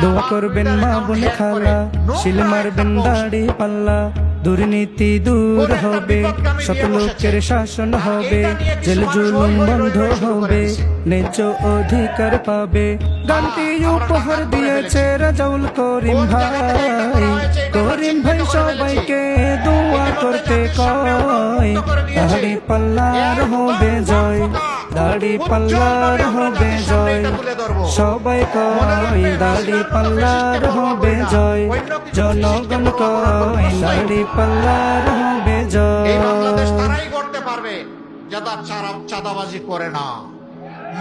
দোয়া করবেন মা বোন খালা, শিল মারবেন দাড়ি পাল্লা, দুর্নীতি দূর হবে, সত লোকের শাসন হবে, জেল জুলুম বন্ধ হবে, ন্যায্য অধিকার পাবে। গানটি উপহার দিয়েছে রাজাউল করিম ভাই, করিম ভাই সবাইকে দোয়া করতে কয়, দাড়ি পাল্লার হবে জয়, দাড়ি পাল্লার হবে জয়, সবাই কয় দাড়ি পাল্লার হবে জয়, জনগণ কয় দাড়ি পাল্লার হবে জয়। এই বাংলাদেশ তারাই করতে পারবে যারা চাঁদাবাজি করে না,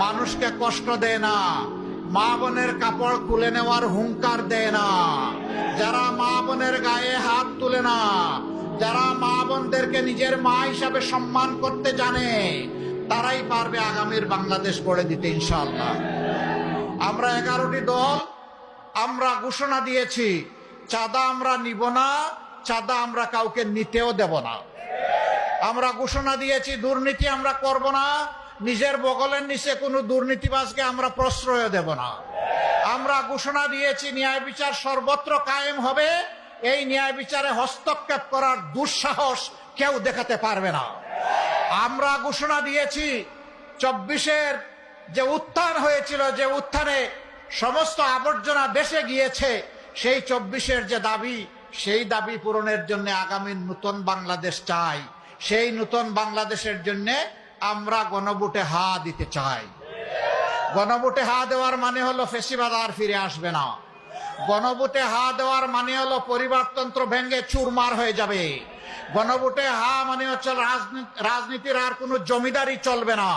মানুষকে কষ্ট দেয় না, মা বোনের কাপড় খুলে নেওয়ার হুঙ্কার দেয় না, যারা মা বোনের গায়ে হাত তুলে না, যারা মা বোনদেরকে নিজের মা হিসাবে সম্মান করতে জানে, তারাই পারবে আগামীর বাংলাদেশ গড়ে দিতে ইনশাআল্লাহ। আমরা 11টি দল আমরা ঘোষণা দিয়েছি, চাঁদা আমরা নিব না, চাঁদা আমরা কাউকে নিতেও দেব না। আমরা ঘোষণা দিয়েছি দুর্নীতি আমরা করব না, নিজের বগলের নিচে কোনো দুর্নীতিবাজকে আমরা প্রশ্রয় দেব না। আমরা ঘোষণা দিয়েছি ন্যায় বিচার সর্বত্র কায়েম হবে, এই ন্যায় বিচারে হস্তক্ষেপ করার দুঃসাহস কেউ দেখাতে পারবে না। আমরা ঘোষণা দিয়েছি 24-এর যে উত্থান হয়েছিল, যে উত্থানে সমস্ত আবর্জনা দেশে গিয়েছে, সেই 24-এর যে দাবি, সেই দাবি পূরণের জন্য আগামী নতুন বাংলাদেশ চাই। সেই নতুন বাংলাদেশের জন্য আমরা গণভোটে হা দিতে চাই। গণভোটে হা দেওয়ার মানে হলো ফেসিবাদ আর ফিরে আসবে না। গণভোটে হা দেওয়ার মানে হলো পরিবারতন্ত্র ভেঙে চুরমার হয়ে যাবে। গণভোটে হা মানে হচ্ছে রাজনীতির আর কোনো জমিদারি চলবে না,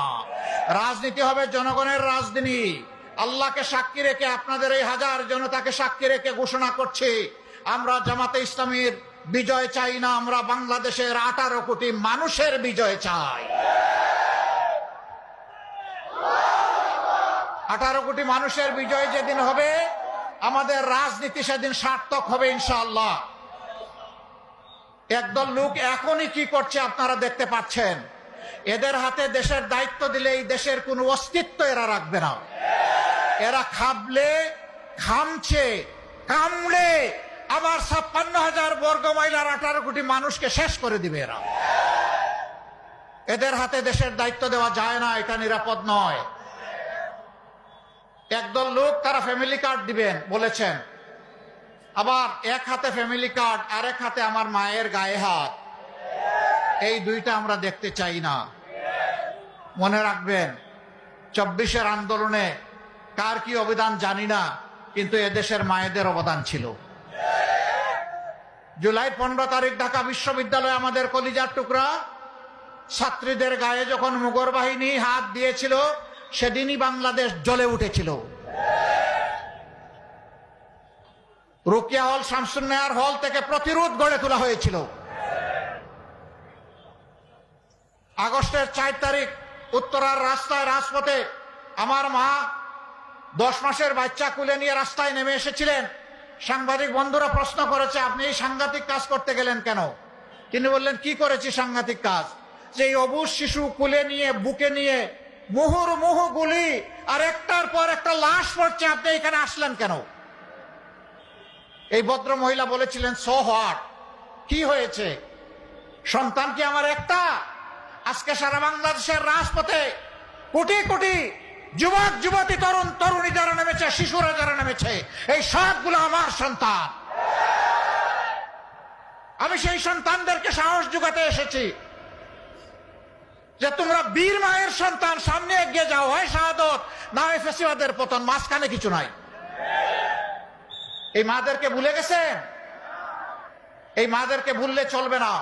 রাজনীতি হবে জনগণের রাজনীতি। আল্লাহকে সাক্ষী রেখে, আপনাদের এই হাজার জনতাকে সাক্ষী রেখে ঘোষণা করছি, আমরা জামাতে ইসলামীর বিজয় চাই না, আমরা বাংলাদেশের 18 কোটি মানুষের বিজয় চাই। 18 কোটি মানুষের বিজয় যেদিন হবে, আমাদের রাজনীতি সেদিন সার্থক হবে ইনশাআল্লাহ। একদল লোক এখনই কি করছে আপনারা দেখতে পাচ্ছেন। এদের হাতে দেশের দায়িত্ব দিলে এই দেশের কোনো অস্তিত্ব এরা রাখবে না। এরা খাবলে, খামছে, কামড়ে আবার 56,000 বর্গ মাইলার 18 কোটি মানুষকে শেষ করে দিবে এরা। এদের হাতে দেশের দায়িত্ব দেওয়া যায় না, এটা নিরাপদ নয়। একদল লোক তারা ফ্যামিলি কার্ড দিবেন বলেছেন, আবার এক হাতে ফ্যামিলি কার্ড, আরেক হাতে আমার মায়ের গায়ে হাত। এই দুইটা আমরা দেখতে চাই না। মনে রাখবেন, 24-এর আন্দোলনে কার কি অবদান জানি না, কিন্তু এদেশের মায়েদের অবদান ছিল। জুলাই 15 তারিখ ঢাকা বিশ্ববিদ্যালয়ে আমাদের কলিজার টুকরা ছাত্রীদের গায়ে যখন মুগর বাহিনী হাত দিয়েছিল, সেদিনই বাংলাদেশ জ্বলে উঠেছিল। রোকেয়া হল, শামসুন্নাহার হল থেকে প্রতিরোধ গড়ে তোলা হয়েছিল। আগস্টের 4 তারিখ উত্তরার রাস্তায়, রাজপথে আমার মা 10 মাসের বাচ্চা কুলে নিয়ে রাস্তায় নেমে এসেছিলেন। সাংবাদিক বন্ধুরা প্রশ্ন করেছে, আপনি এই সাংঘাতিক কাজ করতে গেলেন কেন? তিনি বললেন, কি করেছি সাংঘাতিক কাজ? যে এই অবুঝ শিশু কুলে নিয়ে, বুকে নিয়ে মুহুর্মুহু গুলি, আর একটার পর একটা লাশ পড়ছে, আপনি এখানে আসলেন কেন? এই ভদ্র মহিলা বলেছিলেন, সো হোয়াট, কি হয়েছে? সন্তান কি আমার একটা? আজকে সারা বাংলাদেশের রাজপথে কোটি কোটি যুবক যুবতী, তরুণ তরুণী যারা নেমেছে, শিশুরা যারা নেমেছে, এই সবগুলো আমার সন্তান। আমি সেই সন্তানদেরকে সাহস যোগাতে এসেছি যে তোমরা বীর মায়ের সন্তান, সামনে এগিয়ে যাও, হয় শাহাদত না হয় ফেসিবাদের পতন, মাঝখানে কিছু নাই। এই মাদেরকে ভুলে গেছেন? এই মাদেরকে ভুললে চলবে না।